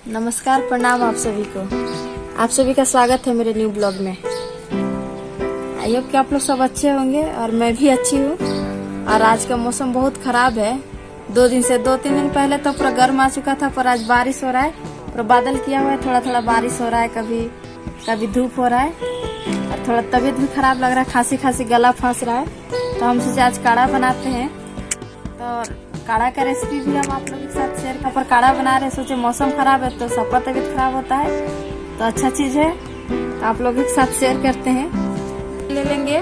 नमस्कार, प्रणाम आप सभी को। आप सभी का स्वागत है मेरे न्यू ब्लॉग में। आई होप कि आप लोग सब अच्छे होंगे और मैं भी अच्छी हूँ। और आज का मौसम बहुत खराब है। 2-3 दिन पहले तो पूरा गर्म आ चुका था, पर आज बारिश हो रहा है। पूरा बादल किया हुआ है, थोड़ा थोड़ा बारिश हो रहा है, कभी धूप हो रहा है और थोड़ा तबीयत भी खराब लग रहा है, खांसी गला फंस रहा है। तो हम सोचे आज काढ़ा बनाते हैं। तो काढ़ा का रेसिपी भी हम आप लोगों के साथ शेयर कर, पर काढ़ा बना रहे, सोचे मौसम खराब है तो सबका तबीयत खराब होता है, तो अच्छा चीज है, तो आप लोगों के साथ शेयर करते हैं। ले लेंगे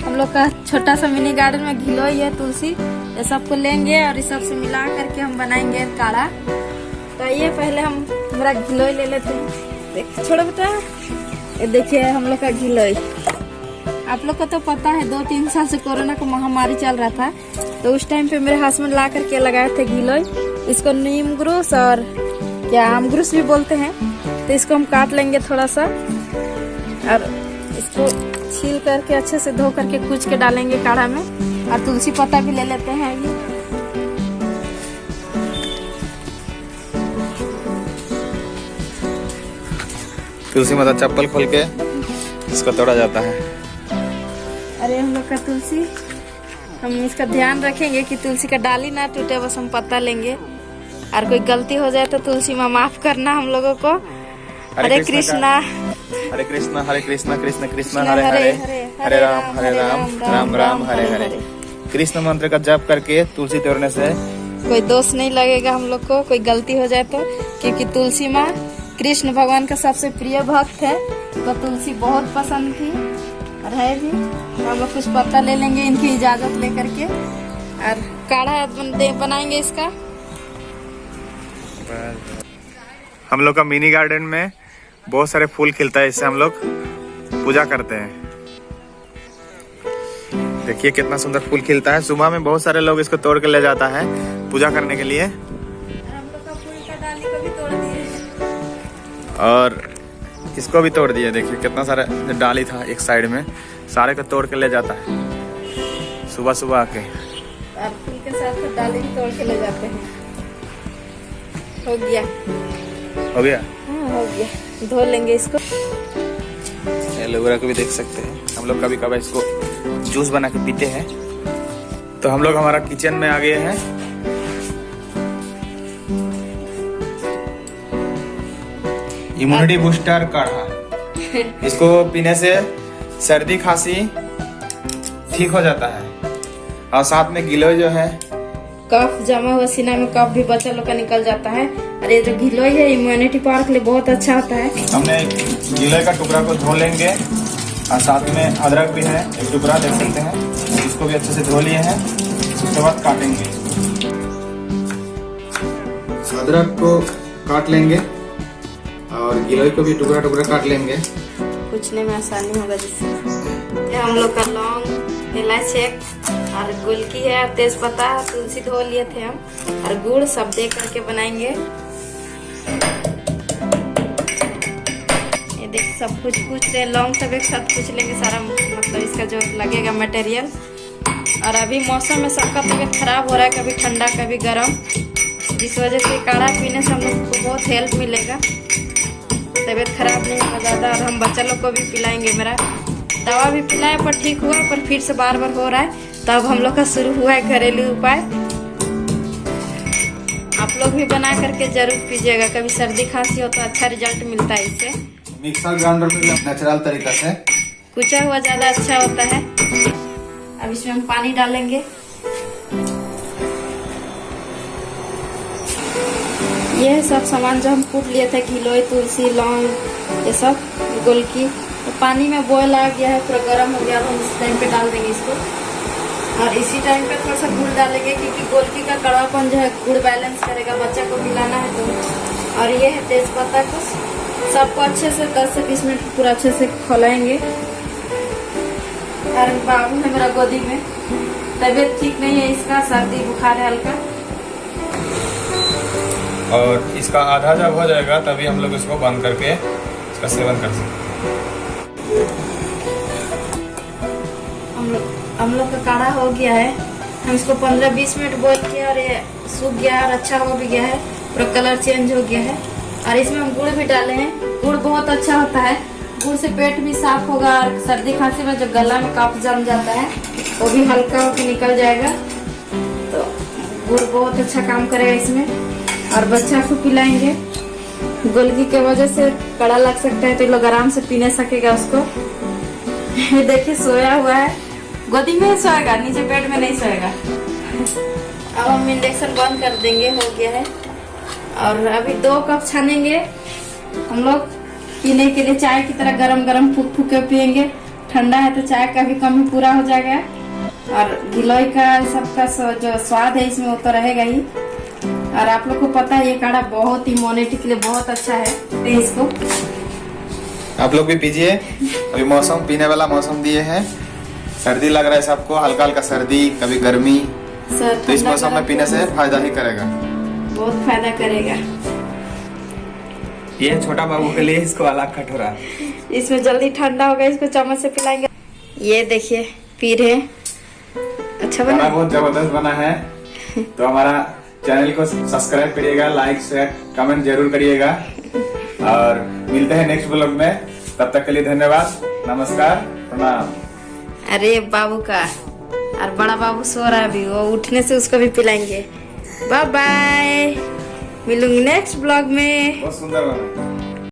हम लोग का छोटा सा मिनी गार्डन में घिलोई है, तुलसी, ये सबको लेंगे और इस सब से मिला करके हम बनाएंगे काढ़ा। तो ये पहले हम मेरा घिलोई ले लेते हैं। छोड़ो बेटा, ये देखिए हम लोग का घिलोई। आप लोग को तो पता है 2-3 साल से कोरोना का महामारी चल रहा था, तो उस टाइम पे मेरे हस्बैंड ला करके लगाए थे घिलोई। इसको नीम ग्रुस और क्या आम ग्रुस भी बोलते हैं। तो इसको हम काट लेंगे थोड़ा सा और इसको छील करके अच्छे से धो करके कूच के डालेंगे काढ़ा में। और तुलसी पत्ता भी ले लेते हैं अभी। तुलसी माता चप्पल खोल के इसको तोड़ा जाता है। अरे हम लोग का तुलसी, हम इसका ध्यान रखेंगे कि तुलसी का डाली ना टूटे, बस हम पत्ता लेंगे। और कोई गलती हो जाए तो तुलसी माँ माफ करना हम लोगों को। हरे कृष्णा हरे कृष्णा हरे कृष्णा कृष्ण कृष्ण हरे हरे, हरे राम राम राम हरे हरे। कृष्ण मंत्र का जप करके तुलसी तोड़ने से कोई दोष नहीं लगेगा हम लोग को, कोई गलती हो जाए तो। क्योंकि तुलसी माँ कृष्ण भगवान का सबसे प्रिय भक्त है, तो तुलसी बहुत पसंद थी और है भी। हम लोग कुछ पत्ता ले लेंगे इनकी इजाजत लेकर के और काढ़ा बनाएंगे इसका। हम लोग का मिनी गार्डन में बहुत सारे फूल खिलता है, इससे हम लोग पूजा करते हैं। देखिए कितना सुंदर फूल खिलता है। सुबह में बहुत सारे लोग इसको तोड़ के ले जाता है पूजा करने के लिए। हम लोग का फूल का डाली को भी तोड़ दिए और इसको भी तोड़ दिए। देखिए कितना सारा डाली था एक साइड में, सारे को तोड़ के ले जाता है सुबह सुबह आके। और फूल के साथ डाली भी तोड़ के ले जाते हैं। हो गया हाँ, हो गया। धो लेंगे इसको। एलोवेरा को भी देख सकते हैं हम लोग, कभी कभी इसको जूस बना के पीते हैं। तो हम लोग हमारा किचन में आ गए हैं। इम्यूनिटी बूस्टर काढ़ा, इसको पीने से सर्दी खांसी ठीक हो जाता है। और साथ में गिलोय जो है, कफ जमा हुआ सीना में कफ भी बच्चा लोग का निकल जाता है। और ये जो घिलोई है इम्यूनिटी पावर के लिए बहुत अच्छा होता है। हमने गिलोय का टुकड़ा को धो लेंगे और साथ में अदरक भी है एक टुकड़ा, देख सकते हैं। इसको भी अच्छे से धो लिए हैं, उसके बाद काटेंगे। अदरक को काट लेंगे और गिलोय को भी टुकड़ा टुकड़ा काट लेंगे। कुचने में आसानी होगा जिससे। ये हम लोग का लौंग, इलायची और गुलकी है और तेज पत्ता, तुलसी धो लिए थे हम, और गुड़ सब दे करके बनाएंगे। ये देख सब कुछ पूछ रहे, लौंग सब एक साथ पूछ लेंगे सारा, मतलब इसका जो लगेगा मटेरियल। और अभी मौसम में सबका तबीयत खराब हो रहा है, कभी ठंडा कभी गर्म, जिस वजह से काढ़ा पीने से हम लोग को बहुत हेल्प मिलेगा, तबीयत खराब नहीं होगा ज़्यादा। और हम बच्चा लोग को भी पिलाएंगे। मेरा दवा भी पिलाया पर ठीक हुआ, पर फिर से बार बार हो रहा है, तो अब हम लोग का शुरू हुआ है घरेलू उपाय। आप लोग भी बना करके जरूर पीजिएगा, कभी सर्दी खांसी हो तो अच्छा रिजल्ट मिलता है इससे। मिक्सर ग्राइंडर में नेचुरल तरीका से कुचा हुआ ज़्यादा अच्छा होता है। अब इसमें हम पानी डालेंगे। ये है सब सामान जो हम कूट लिए थे, घिलोई, तुलसी, लौंग, ये सब, गोलकी। तो पानी में बॉयल आ गया है, पूरा गर्म हो गया। अब हम इस टाइम पे डाल देंगे इसको और इसी टाइम पे थोड़ा सा गुड़ डालेंगे, क्योंकि गोलकी का कड़वापन जो है गुड़ बैलेंस करेगा, बच्चा को पिलाना है तो। और ये है तेज पत्ता, कुछ सबको अच्छे से 10 से 20 मिनट पूरा अच्छे से खौलाएंगे। और बाबू है मेरा गोदी में, तबीयत ठीक नहीं है इसका, सर्दी बुखार है हल्का। और इसका आधा जब हो जाएगा तभी हम लोग इसको बंद करके इसका सेवन कर सकते हैं। हम लोग का काढ़ा हो गया है। हम इसको 15-20 मिनट बॉईल किया और ये सूख गया और अच्छा हो भी गया है, पूरा कलर चेंज हो गया है। और इसमें हम गुड़ भी डाले हैं। गुड़ बहुत अच्छा होता है, गुड़ से पेट भी साफ होगा और सर्दी खांसी में जो गला में कफ जम जाता है वो भी हल्का होकर निकल जाएगा। तो गुड़ बहुत अच्छा काम करेगा इसमें। और बच्चा को पिलाएंगे, गोलगी के वजह से कड़ा लग सकता है तो लोग आराम से पी नहीं सकेगा उसको। ये देखिए सोया हुआ है, गोदी में ही सोएगा, नीचे पेट में नहीं सोएगा। अब हम इंडक्शन बंद कर देंगे, हो गया है। और अभी 2 कप छानेंगे हम लोग पीने के लिए, चाय की तरह गरम गरम फूक फूक के पियेंगे। ठंडा है तो चाय का भी कमी पूरा हो जाएगा। और गिलोय का सबका जो स्वाद है इसमें वो तो रहेगा ही। और आप लोग को पता है ये काढ़ा बहुत इम्यूनिटी के लिए बहुत अच्छा है, तो इसको आप लोग भी पीजिए। अभी मौसम पीने वाला मौसम दिए हैं, सर्दी लग रहा है सबको, हल्का हल्का सर्दी, कभी गर्मी, तो इस मौसम में पीने से फायदा ही करेगा, बहुत फायदा करेगा। ये छोटा बाबू के लिए इसको अलग कटोरा, इसमें जल्दी ठंडा होगा, इसको चम्मच से पिलाएंगे। ये देखिए पी रहे, अच्छा बना, बहुत जबरदस्त बना है। तो हमारा चैनल को सब्सक्राइब करिएगा, लाइक शेयर कमेंट जरूर करिएगा और मिलते हैं नेक्स्ट ब्लॉग में। तब तक के लिए धन्यवाद, नमस्कार, प्रणाम। अरे बाबू का और बड़ा बाबू सो रहा है अभी, वो उठने से उसको भी पिलाएंगे। बाय बाय, मिलूंगी नेक्स्ट ब्लॉग में। बहुत सुंदर बना।